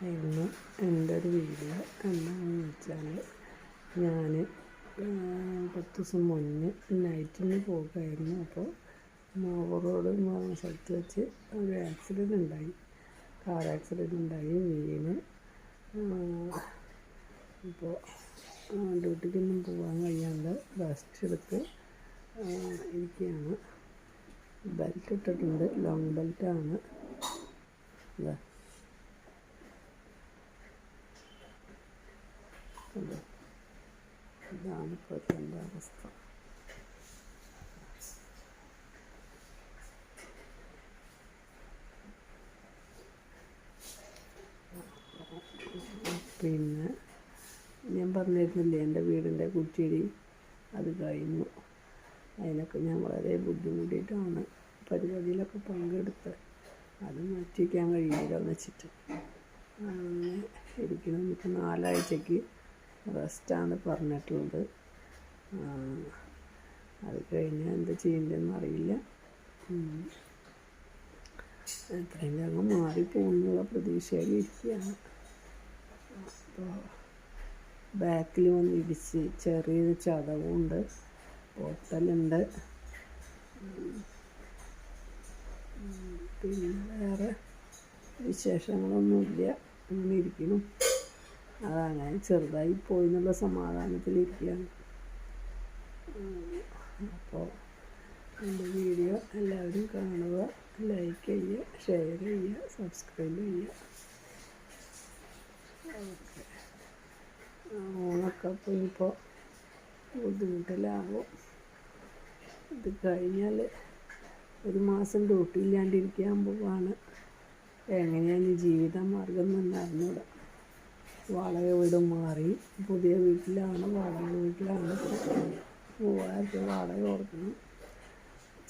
ഇന്ന് എൻ്റെ ഒരു വീഡിയോ എന്താണെന്ന് വെച്ചാൽ ഞാൻ 10 ദിവസം മുന്നേ നൈറ്റിന് പോകുമായിരുന്നു. അപ്പോൾ മാവൂർ എന്ന് പറഞ്ഞ സ്ഥലത്ത് വെച്ച് ഒരു ആക്സിഡൻ്റ് ഉണ്ടായി. കാർ ആക്സിഡൻ്റ് ഉണ്ടായി, വീണ്. ഇപ്പോൾ ഡ്യൂട്ടിക്കൊന്നും പോകാൻ കഴിയാണ്ട് റെസ്റ്റ് എടുത്ത് ഇരിക്കുകയാണ്. ബെൽറ്റ് ഇട്ടിട്ടുണ്ട്, ലോങ് ബെൽറ്റാണ്. ഇതാണ് ഇപ്പോഴത്തെ എൻ്റെ അവസ്ഥ. പിന്നെ ഞാൻ പറഞ്ഞിരുന്നില്ലേ എൻ്റെ വീടിൻ്റെ കുറ്റിയിടി അത് കഴിഞ്ഞു. അതിനൊക്കെ ഞാൻ വളരെ ബുദ്ധിമുട്ടിയിട്ടാണ് പരിപാടിയിലൊക്കെ പങ്കെടുത്ത്. അത് മാറ്റി വയ്ക്കാൻ കഴിയില്ലെന്ന് വെച്ചിട്ട് അങ്ങനെ ഇരിക്കണം. എനിക്ക് 4 ആഴ്ചയ്ക്ക് റെസ്റ്റാണ് പറഞ്ഞിട്ടുള്ളത്. അത് കഴിഞ്ഞാൽ എന്ത് ചെയ്യേണ്ടതെന്ന് അറിയില്ല. എത്രയും വേഗം മാറിപ്പോകുന്നുള്ള പ്രതീക്ഷയിൽ ഇരിക്കുകയാണ്. അപ്പോൾ ബാക്കിൽ വന്ന് ഇടിച്ച് ചെറിയൊരു ചതവുണ്ട്, പൊട്ടലുണ്ട്. പിന്നെ വേറെ വിശേഷങ്ങളൊന്നുമില്ല, അങ്ങനെ ഇരിക്കുന്നു. അതങ്ങനെ ചെറുതായി പോയി എന്നുള്ള സമാധാനത്തിലിരിക്കുകയാണ്. അപ്പോൾ എൻ്റെ വീഡിയോ എല്ലാവരും കാണുക, ലൈക്ക് ചെയ്യുക, ഷെയർ ചെയ്യുക, സബ്സ്ക്രൈബ് ചെയ്യുക. ഓക്കെ. ഓണൊക്കെ അപ്പോൾ ഇനിയിപ്പോൾ ബുദ്ധിമുട്ടിലാവും. ഇത് കഴിഞ്ഞാൽ 1 മാസം ഡ്യൂട്ടി ഇല്ലാണ്ടിരിക്കാൻ പോവാണ്. എങ്ങനെയാണ് ജീവിത മാർഗം എന്ന് അറിഞ്ഞൂടാ. വാടക വീട് മാറി പുതിയ വീട്ടിലാണ്, വാടക വീട്ടിലാണ്. 3000 രൂപ വാടക കൊടുക്കണം,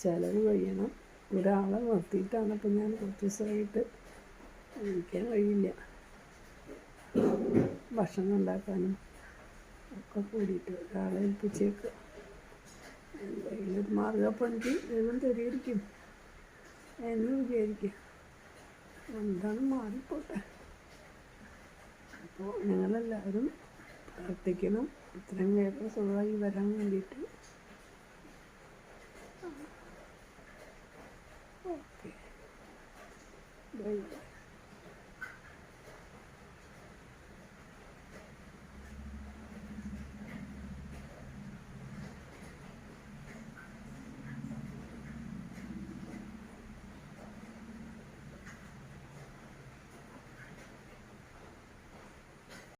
ചിലവ് കഴിയണം. ഒരാളെ നിർത്തിയിട്ടാണ് ഇപ്പം ഞാൻ കുറച്ച് ദിവസമായിട്ട് ഇരിക്കാൻ കഴിയില്ല. ഭക്ഷണം ഉണ്ടാക്കാനും ഒക്കെ കൂടിയിട്ട് ഒരാളെ ഏൽപ്പിച്ചേക്ക്. എന്തെങ്കിലും ഒരു മാർഗ്ഗം അപ്പം എനിക്ക് ദൈവം തരുമായിരിക്കും എന്ന് വിചാരിക്കുക. എന്താണ് മാറിപ്പോട്ടെ. അപ്പോൾ ഞങ്ങളെല്ലാവരും പ്രാർത്ഥിക്കണം ഇത്രയും വേഗം സുഖമായി വരാൻ വേണ്ടിയിട്ട്. Okay, bye bye.